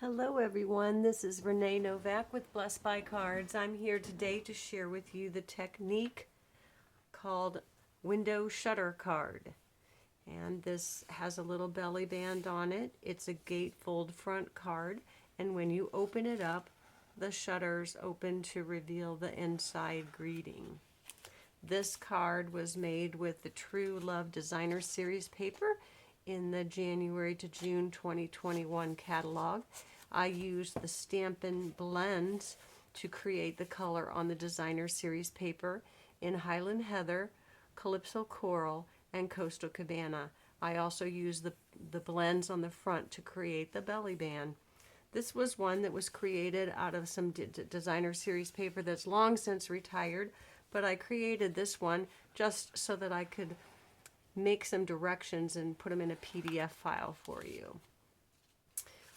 Hello everyone, this is Renee Novak with Blessed by Cards. I'm here today to share with you the technique called window shutter card. And this has a little belly band on it. It's a gatefold front card, and when you open it up, the shutters open to reveal the inside greeting. This card was made with the True Love Designer Series paper in the January to June 2021 catalog. I used the Stampin' Blends to create the color on the Designer Series paper in Highland Heather, Calypso Coral, and Coastal Cabana. I also used the blends on the front to create the belly band. This was one that was created out of some Designer Series paper that's long since retired, but I created this one just so that I could make some directions and put them in a PDF file for you.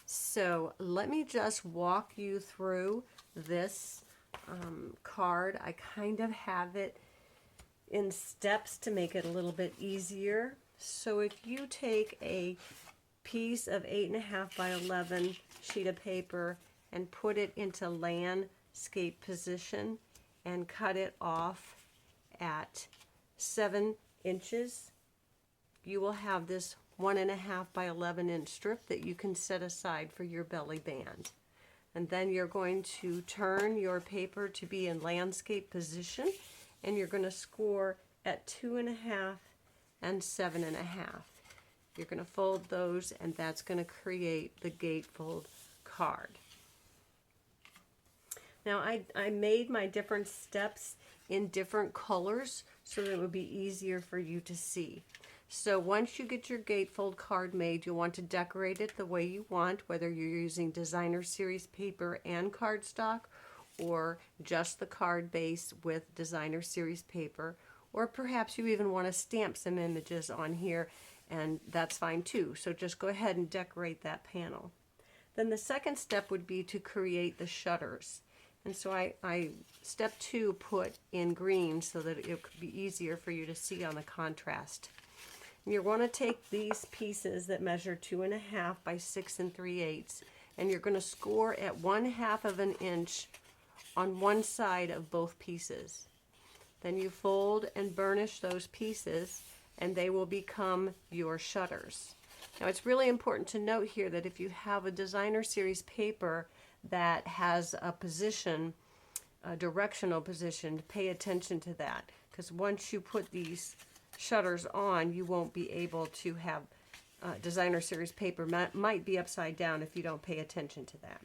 So let me just walk you through this card. I kind of have it in steps to make it a little bit easier. So if you take a piece of 8.5 by 11 sheet of paper and put it into landscape position and cut it off at 7 inches, you will have this 1.5 by 11 inch strip that you can set aside for your belly band. And then you're going to turn your paper to be in landscape position, and you're going to score at 2.5 and 7.5. You're going to fold those, and that's going to create the gatefold card. Now I made my different steps in different colors so that it would be easier for you to see. So once you get your gatefold card made, you'll want to decorate it the way you want, whether you're using Designer Series paper and cardstock, or just the card base with Designer Series paper, or perhaps you even want to stamp some images on here, and that's fine too. So just go ahead and decorate that panel. Then the second step would be to create the shutters. And so I step 2, put in green so that it could be easier for you to see on the contrast. You're going to take these pieces that measure 2.5 by 6 3/8, and you're going to score at 1/2 of an inch on one side of both pieces. Then you fold and burnish those pieces, and they will become your shutters. Now it's really important to note here that if you have a Designer Series paper that has a position, a directional position, pay attention to that, because once you put these shutters on, you won't be able to have Designer Series paper might be upside down if you don't pay attention to that.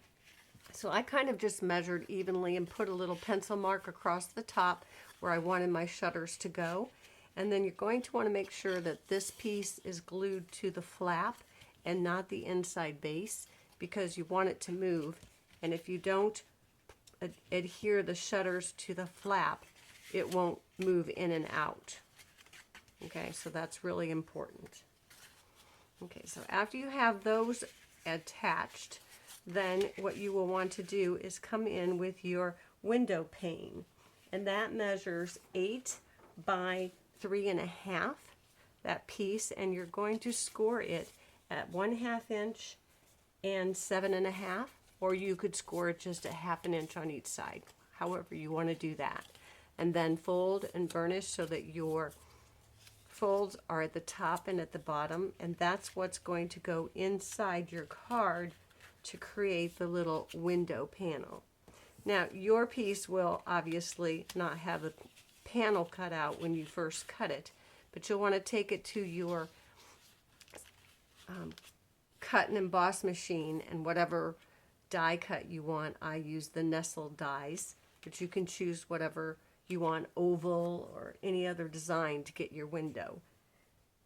So I kind of just measured evenly and put a little pencil mark across the top where I wanted my shutters to go. And then you're going to want to make sure that this piece is glued to the flap and not the inside base, because you want it to move. And if you don't adhere the shutters to the flap, it won't move in and out. Okay, so that's really important. Okay, so after you have those attached, then what you will want to do is come in with your window pane. And that measures 8 by 3.5, that piece, and you're going to score it at 1/2 inch and 7.5, or you could score it just a 1/2 inch on each side, however you want to do that. And then fold and burnish so that your folds are at the top and at the bottom, and that's what's going to go inside your card to create the little window panel. Now your piece will obviously not have a panel cut out when you first cut it, but you'll want to take it to your cut and emboss machine, and whatever die cut you want. I use the Nestle dies, but you can choose whatever you want, oval or any other design to get your window.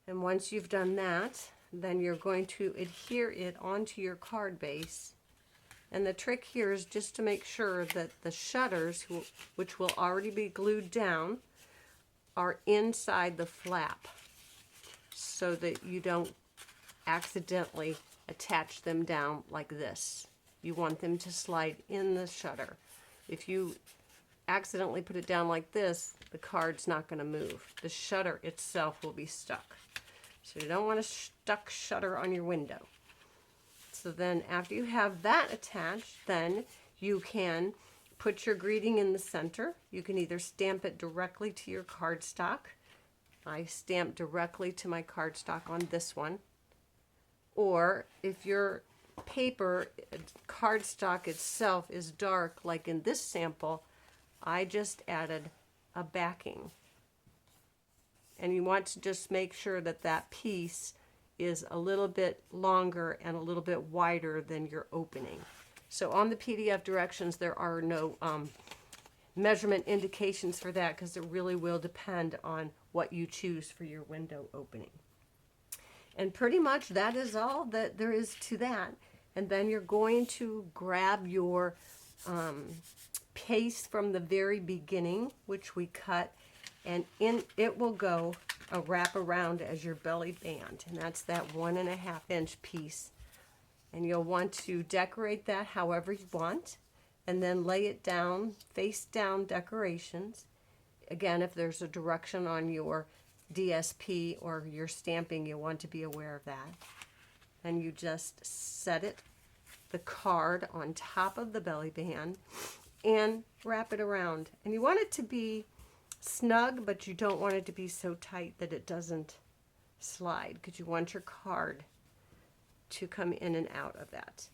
And once you've done that, then you're going to adhere it onto your card base. And the trick here is just to make sure that the shutters, which will already be glued down, are inside the flap so that you don't accidentally attach them down like this. You want them to slide in the shutter. If you accidentally put it down like this, the card's not going to move. The shutter itself will be stuck. So you don't want a stuck shutter on your window. So then after you have that attached, then you can put your greeting in the center. You can either stamp it directly to your cardstock. I stamp directly to my cardstock on this one. Or if your paper cardstock itself is dark, like in this sample, I just added a backing. And you want to just make sure that that piece is a little bit longer and a little bit wider than your opening. So on the PDF directions, there are no measurement indications for that because it really will depend on what you choose for your window opening. And pretty much that is all that there is to that. And then you're going to grab your paste from the very beginning, which we cut, and in it will go a wrap around as your belly band, and that's that 1.5 inch piece. And you'll want to decorate that however you want, and then lay it down, face down decorations. Again, if there's a direction on your DSP or your stamping, you want to be aware of that. And you just set it, the card, on top of the belly band and wrap it around. And you want it to be snug, but you don't want it to be so tight that it doesn't slide, because you want your card to come in and out of that.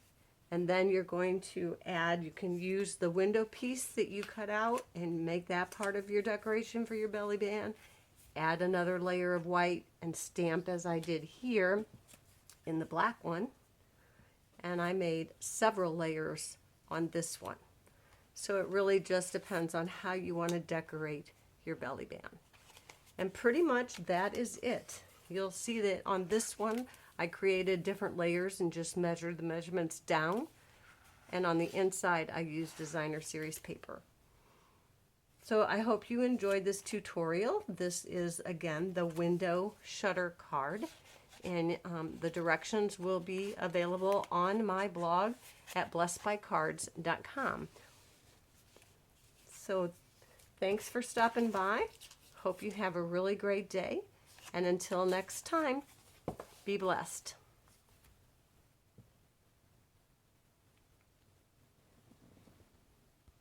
And then you're going to add, you can use the window piece that you cut out and make that part of your decoration for your belly band. Add another layer of white and stamp as I did here in the black one. And I made several layers on this one. So it really just depends on how you want to decorate your belly band. And pretty much that is it. You'll see that on this one I created different layers and just measured the measurements down. And on the inside I used designer series paper. So I hope you enjoyed this tutorial. This is, again, the window shutter card. And the directions will be available on my blog at blessedbycards.com. So thanks for stopping by. Hope you have a really great day. And until next time, be blessed.